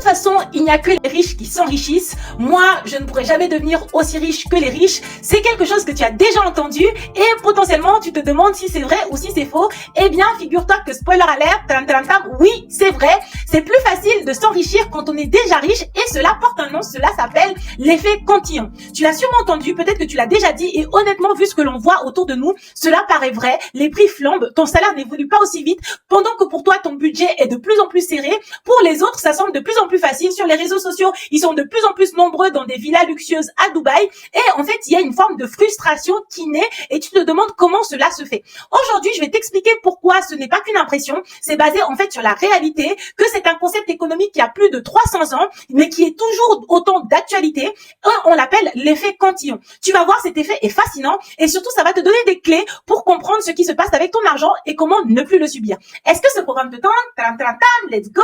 façon, il n'y a que les riches qui s'enrichissent. Moi, je ne pourrais jamais devenir aussi riche que les riches. C'est quelque chose que tu as déjà entendu et potentiellement, tu te demandes si c'est vrai ou si c'est faux. Eh bien, figure-toi que spoiler alert, oui, c'est vrai. C'est plus facile de s'enrichir quand on est déjà riche et cela porte un nom, cela s'appelle l'effet cantillon. Tu l'as sûrement entendu, peut-être que tu l'as déjà dit et honnêtement, vu ce que l'on voit autour de nous, cela paraît vrai. Les prix flambent, ton salaire n'évolue pas aussi vite pendant que pour toi, ton budget est de plus en plus serré. Pour les autres, ça semble de plus en plus facile. Sur les réseaux sociaux, ils sont de plus en plus nombreux dans des villas luxueuses à Dubaï. Et en fait, il y a une forme de frustration qui naît et tu te demandes comment cela se fait. Aujourd'hui, je vais t'expliquer pourquoi ce n'est pas qu'une impression. C'est basé en fait sur la réalité, que c'est un concept économique qui a plus de 300 ans, mais qui est toujours autant d'actualité. On l'appelle l'effet cantillon. Tu vas voir, cet effet est fascinant et surtout, ça va te donner des clés pour comprendre ce qui se passe avec ton argent et comment ne plus le subir. Est-ce que ce programme te tente? Let's go!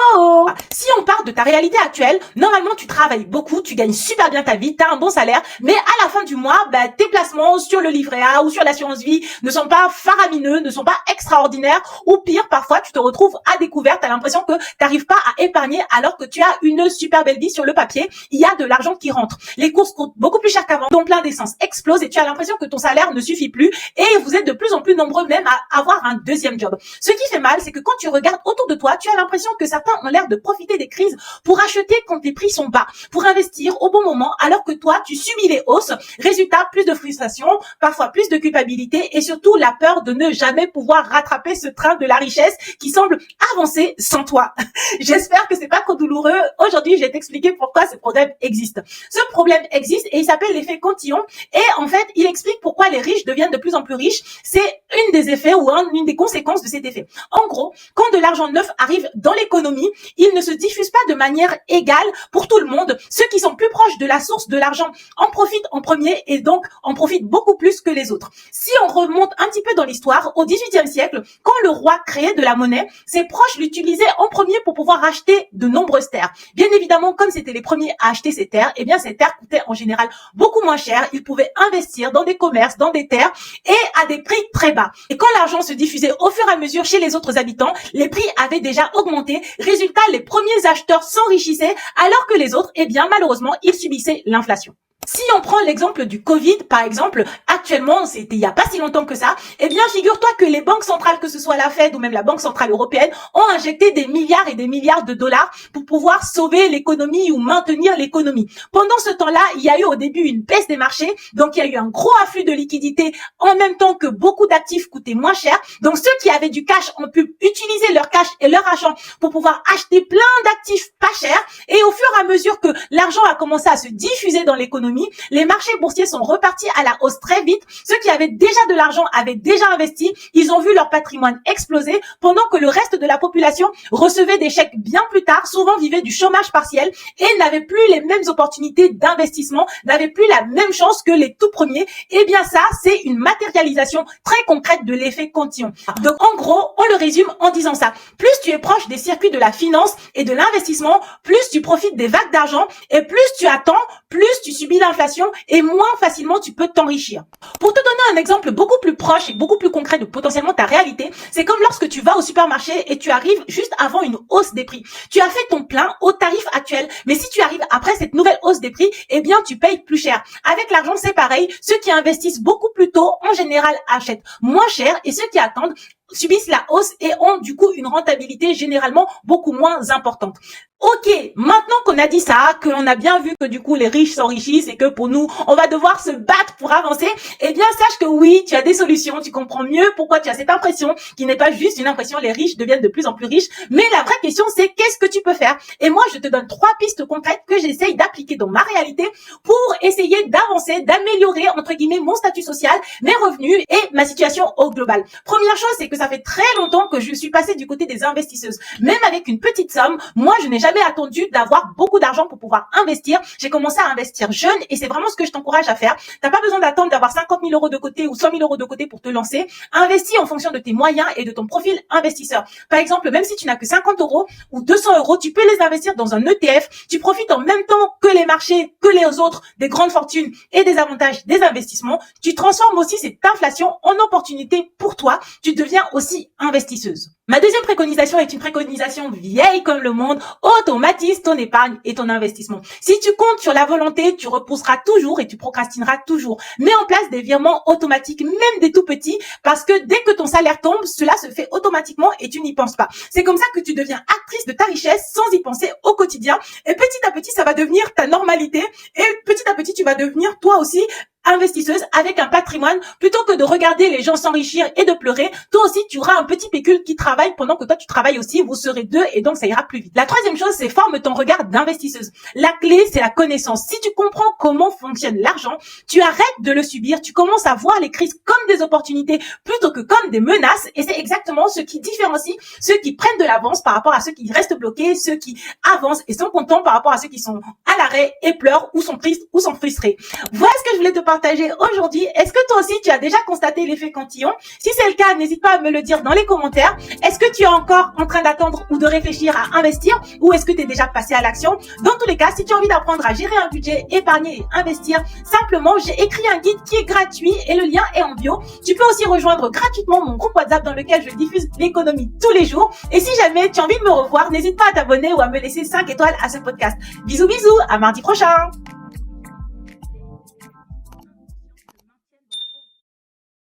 Si on part de ta réalité actuelle, normalement, tu travailles beaucoup, tu gagnes super bien ta vie, tu as un bon salaire, mais à la fin du mois, tes placements sur le livret A ou sur l'assurance vie ne sont pas faramineux, ne sont pas extraordinaires, ou pire, parfois, tu te retrouves à découvert, tu as l'impression que tu n'arrives pas à épargner alors que tu as une super belle vie sur le papier, il y a de l'argent qui rentre. Les courses coûtent beaucoup plus cher qu'avant, ton plein d'essence explose et tu as l'impression que ton salaire ne suffit plus et vous êtes de plus en plus nombreux même à avoir un deuxième job. Ce qui fait mal, c'est que quand tu regardes autour de toi, tu as l'impression que certains ont l'air de profiter des crises pour acheter quand les prix sont bas, pour investir au bon moment, alors que toi, tu subis les hausses. Résultat, plus de frustration, parfois plus de culpabilité et surtout la peur de ne jamais pouvoir rattraper ce train de la richesse qui semble avancer sans toi. J'espère que c'est pas trop douloureux. Aujourd'hui, je vais t'expliquer pourquoi ce problème existe. Ce problème existe et il s'appelle l'effet cantillon et en fait, il explique pourquoi les riches deviennent de plus en plus riches. C'est une des effets ou une des conséquences de cet effet. En gros, quand de l'argent neuf arrive dans l'économie, il ne se diffuse pas de manière égale pour tout le monde. Ceux qui sont plus proches de la source de l'argent en profitent en premier et donc en profitent beaucoup plus que les autres. Si on remonte un petit peu dans l'histoire, au XVIIIe siècle, quand le roi créait de la monnaie, ses proches l'utilisaient en premier pour pouvoir acheter de nombreuses terres. Bien évidemment, comme c'était les premiers à acheter ces terres, eh bien ces terres coûtaient en général beaucoup moins cher. Ils pouvaient investir dans des commerces, dans des terres et à des prix très bas. Et quand l'argent se diffusait au fur et à mesure chez les autres habitants, les prix avaient déjà augmenté. Résultat, les premiers acheteurs s'enrichissaient alors que les autres, eh bien malheureusement, ils subissaient l'inflation. Si on prend l'exemple du Covid, par exemple, actuellement, c'était il n'y a pas si longtemps que ça, eh bien, figure-toi que les banques centrales, que ce soit la Fed ou même la Banque centrale européenne, ont injecté des milliards et des milliards de dollars pour pouvoir sauver l'économie ou maintenir l'économie. Pendant ce temps-là, il y a eu au début une baisse des marchés, donc il y a eu un gros afflux de liquidités en même temps que beaucoup d'actifs coûtaient moins cher. Donc ceux qui avaient du cash ont pu utiliser leur cash et leur argent pour pouvoir acheter plein d'actifs pas chers. Et au fur et à mesure que l'argent a commencé à se diffuser dans l'économie, les marchés boursiers sont repartis à la hausse très vite. Ceux qui avaient déjà de l'argent avaient déjà investi. Ils ont vu leur patrimoine exploser pendant que le reste de la population recevait des chèques bien plus tard, souvent vivait du chômage partiel et n'avait plus les mêmes opportunités d'investissement, n'avait plus la même chance que les tout premiers. Eh bien ça, c'est une matérialisation très concrète de l'effet cantillon. Donc en gros, on le résume en disant ça. Plus tu es proche des circuits de la finance et de l'investissement, plus tu profites des vagues d'argent et plus tu attends, plus tu subis l'inflation et moins facilement tu peux t'enrichir. Pour te donner un exemple beaucoup plus proche et beaucoup plus concret de potentiellement ta réalité, c'est comme lorsque tu vas au supermarché et tu arrives juste avant une hausse des prix. Tu as fait ton plein au tarif actuel, mais si tu arrives après cette nouvelle hausse des prix, eh bien tu payes plus cher. Avec l'argent, c'est pareil. Ceux qui investissent beaucoup plus tôt, en général, achètent moins cher et ceux qui attendent subissent la hausse et ont du coup une rentabilité généralement beaucoup moins importante. Ok, maintenant qu'on a dit ça, que l'on a bien vu que du coup les riches s'enrichissent et que pour nous, on va devoir se battre pour avancer, eh bien sache que oui, tu as des solutions, tu comprends mieux pourquoi tu as cette impression qui n'est pas juste une impression, les riches deviennent de plus en plus riches, mais la vraie question c'est qu'est-ce que tu peux faire? Et moi je te donne 3 pistes concrètes que j'essaye d'appliquer dans ma réalité pour essayer d'avancer, d'améliorer entre guillemets mon statut social, mes revenus et ma situation au global. Première chose, c'est que ça fait très longtemps que je suis passée du côté des investisseuses. Même avec une petite somme, moi je n'ai jamais attendu d'avoir beaucoup d'argent pour pouvoir investir. J'ai commencé à investir jeune et c'est vraiment ce que je t'encourage à faire. T'as pas besoin d'attendre d'avoir 50 000 euros de côté ou 100 000 euros de côté pour te lancer. Investis en fonction de tes moyens et de ton profil investisseur. Par exemple, même si tu n'as que 50 euros ou 200 euros, tu peux les investir dans un ETF. Tu profites en même temps que les marchés, que les autres, des grandes fortunes et des avantages des investissements. Tu transformes aussi cette inflation en opportunité pour toi. Tu deviens aussi investisseuse. Ma deuxième préconisation est une préconisation vieille comme le monde. Automatise ton épargne et ton investissement. Si tu comptes sur la volonté, tu repousseras toujours et tu procrastineras toujours. Mets en place des virements automatiques, même des tout petits, parce que dès que ton salaire tombe, cela se fait automatiquement et tu n'y penses pas. C'est comme ça que tu deviens actrice de ta richesse sans y penser au quotidien. Et petit à petit, ça va devenir ta normalité. Et petit à petit, tu vas devenir toi aussi investisseuse avec un patrimoine. Plutôt que de regarder les gens s'enrichir et de pleurer, toi aussi tu auras un petit pécule qui travaille pendant que toi tu travailles aussi. Vous serez deux et donc ça ira plus vite. La troisième chose, c'est forme ton regard d'investisseuse. La clé, c'est la connaissance. Si tu comprends comment fonctionne l'argent, tu arrêtes de le subir, tu commences à voir les crises comme des opportunités plutôt que comme des menaces, et c'est exactement ce qui différencie ceux qui prennent de l'avance par rapport à ceux qui restent bloqués, ceux qui avancent et sont contents par rapport à ceux qui sont à l'arrêt et pleurent ou sont tristes ou sont frustrés. Voilà ce que je voulais te partager aujourd'hui. Est-ce que toi aussi tu as déjà constaté l'effet cantillon? Si c'est le cas, n'hésite pas à me le dire dans les commentaires. Est-ce que tu es encore en train d'attendre ou de réfléchir à investir, ou est-ce que tu es déjà passé à l'action? Dans tous les cas, si tu as envie d'apprendre à gérer un budget, épargner et investir simplement, j'ai écrit un guide qui est gratuit et le lien est en bio. Tu peux aussi rejoindre gratuitement mon groupe WhatsApp dans lequel je diffuse l'économie tous les jours. Et si jamais tu as envie de me revoir, n'hésite pas à t'abonner ou à me laisser 5 étoiles à ce podcast. Bisous bisous, à mardi prochain.